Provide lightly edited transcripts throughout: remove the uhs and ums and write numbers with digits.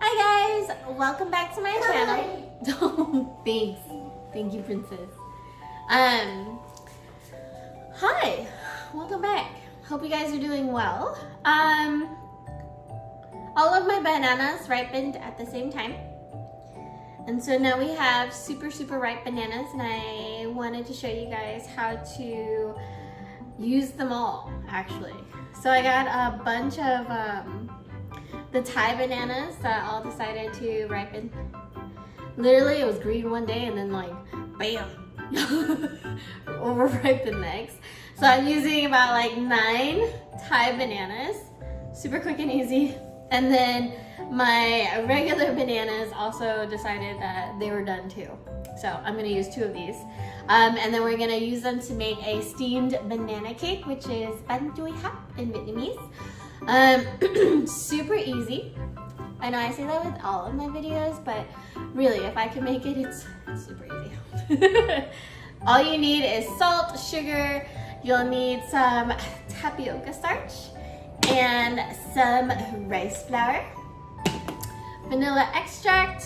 Hi guys, welcome back to my channel. Thanks. Thank you, princess. Hi, welcome back. Hope you guys are doing well. All of my bananas ripened at the same time. And so now we have super ripe bananas, and I wanted to show you guys how to use them all, actually. So I got a bunch of the Thai bananas that all decided to ripen. Literally, it was green one day and then like, bam, overripe the next. So I'm using about like 9 Thai bananas, super quick and easy. And then my regular bananas also decided that they were done too. So I'm gonna use 2 of these. And then we're gonna use them to make a steamed banana cake, which is bánh chuoi in Vietnamese. Super easy. I know I say that with all of my videos, but really, if I can make it, it's super easy. All you need is salt, sugar, you'll need some tapioca starch, and some rice flour, vanilla extract,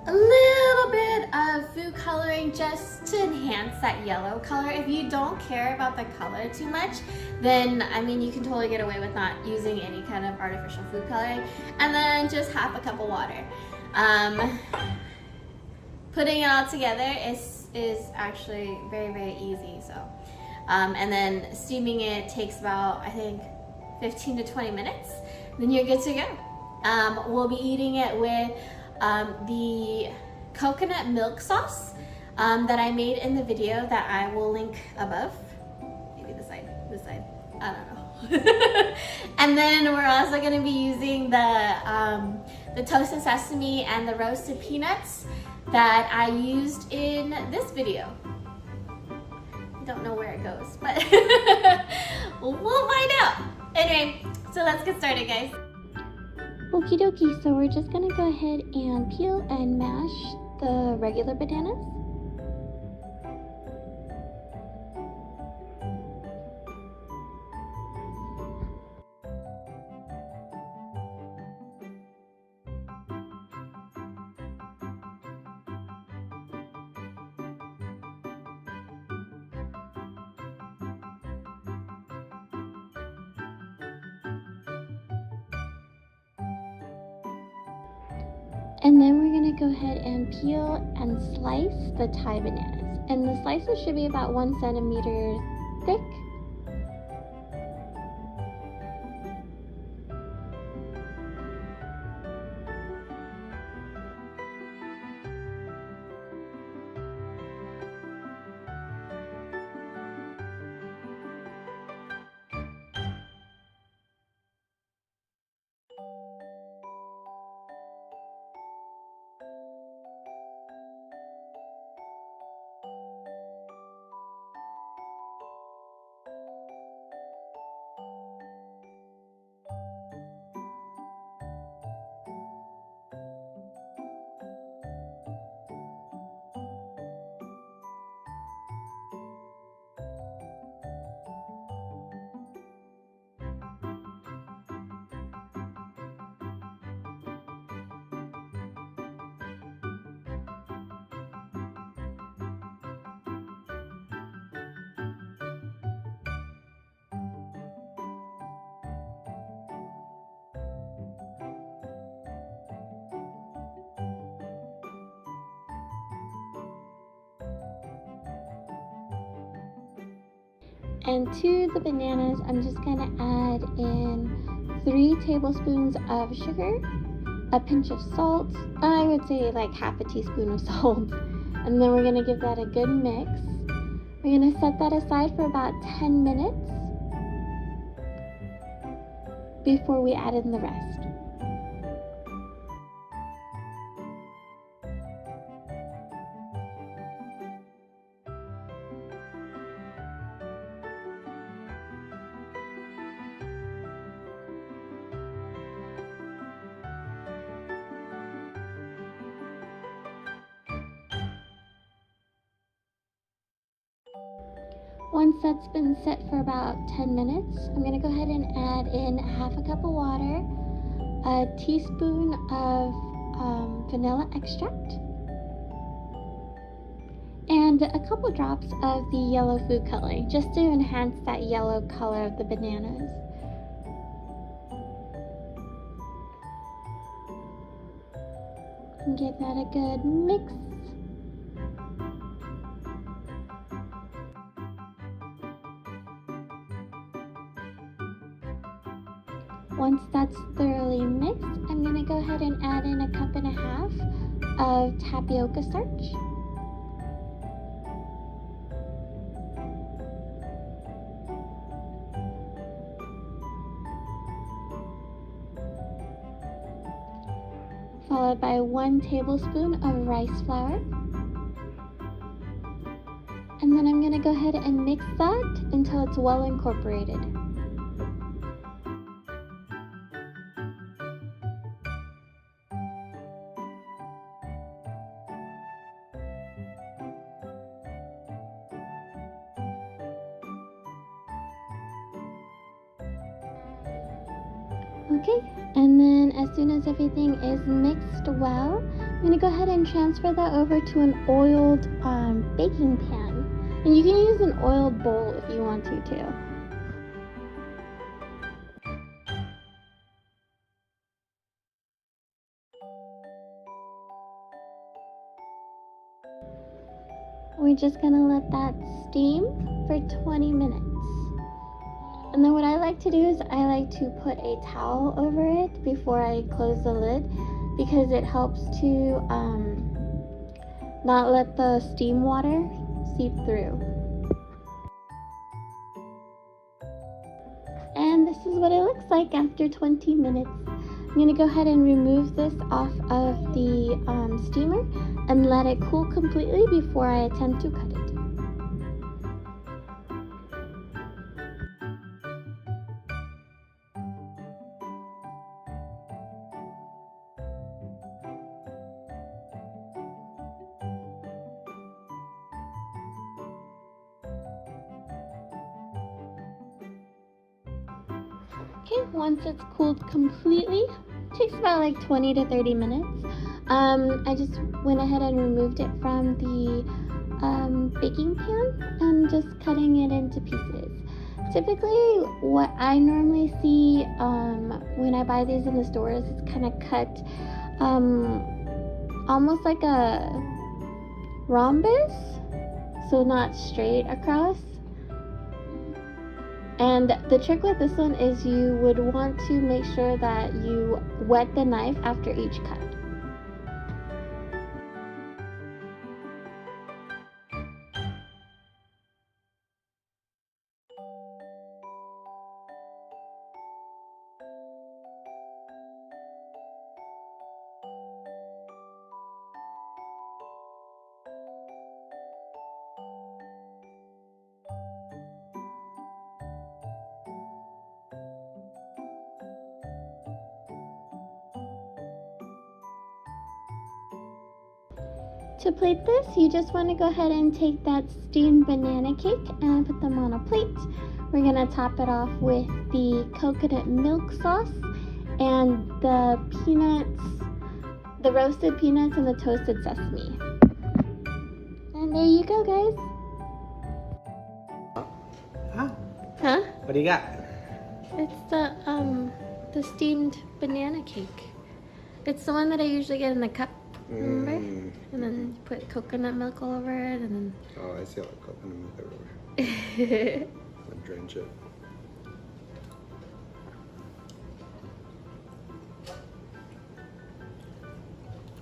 a little bit of food coloring just to enhance that yellow color. If you don't care about the color too much, then I mean you can totally get away with not using any kind of artificial food coloring. And then just half a cup of water. Putting it all together is actually very easy. So, and then steaming it takes about, I think, 15 to 20 minutes. Then you're good to go. We'll be eating it with the coconut milk sauce that I made in the video that I will link above. Maybe this side, I don't know. And then we're also going to be using the toasted sesame and the roasted peanuts that I used in this video. I don't know where it goes, but we'll find out. Anyway, so let's get started, guys. Okie dokie, so we're just gonna go ahead and peel and mash the regular bananas. And then we're gonna go ahead and peel and slice the Thai bananas. And the slices should be about 1 centimeter thick. And to the bananas, I'm just gonna add in 3 tablespoons of sugar, a pinch of salt, I would say like half a teaspoon of salt, and then we're gonna give that a good mix. We're gonna set that aside for about 10 minutes before we add in the rest. Once that's been set for about 10 minutes, I'm going to go ahead and add in half a cup of water, a teaspoon of vanilla extract, and a couple drops of the yellow food coloring, just to enhance that yellow color of the bananas. And give that a good mix. Once that's thoroughly mixed, I'm going to go ahead and add in a cup and a half of tapioca starch. Followed by 1 tablespoon of rice flour. And then I'm going to go ahead and mix that until it's well incorporated. Okay, and then as soon as everything is mixed well, I'm going to go ahead and transfer that over to an oiled baking pan. And you can use an oiled bowl if you want to too. We're just going to let that steam for 20 minutes. And then what I like to do is I like to put a towel over it before I close the lid, because it helps to not let the steam water seep through. And this is what it looks like after 20 minutes. I'm going to go ahead and remove this off of the steamer and let it cool completely before I attempt to cut it. Okay, once it's cooled completely, it takes about like 20 to 30 minutes. I just went ahead and removed it from the baking pan and just cutting it into pieces. Typically, what I normally see when I buy these in the stores is kind of cut almost like a rhombus, so not straight across. And the trick with this one is you would want to make sure that you wet the knife after each cut. To plate this, you just want to go ahead and take that steamed banana cake and put them on a plate. We're going to top it off with the coconut milk sauce and the peanuts, the roasted peanuts and the toasted sesame. And there you go, guys. Huh? What do you got? It's the steamed banana cake. It's the one that I usually get in the cup. Remember? And then put coconut milk all over it, and then... Oh, I see all the coconut milk everywhere. I'll drench it.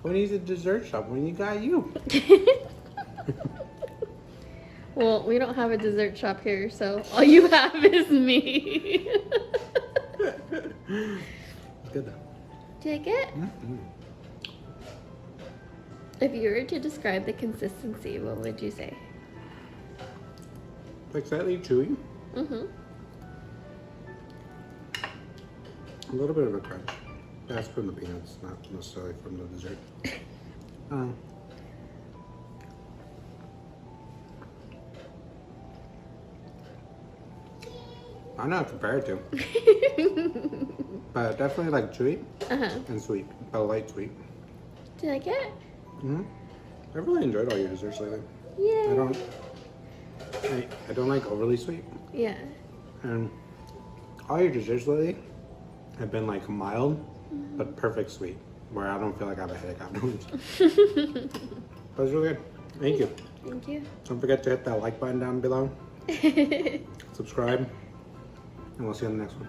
Who needs a dessert shop when you got you? Well, we don't have a dessert shop here, so all you have is me. It's good though. Do you like it? Mm-hmm. If you were to describe the consistency, what would you say? Like slightly chewy. Mm-hmm. A little bit of a crunch. That's from the peanuts, not necessarily from the dessert. don't know how to compare it to. But definitely like chewy and sweet, but light sweet. Do you like it? I've really enjoyed all your desserts lately. Yeah. I don't like overly sweet. Yeah. And all your desserts lately have been like mild, but perfect sweet, where I don't feel like I have a headache afterwards. But it's really good. Thank you. Thank you. Don't forget to hit that like button down below. Subscribe. And we'll see you in the next one.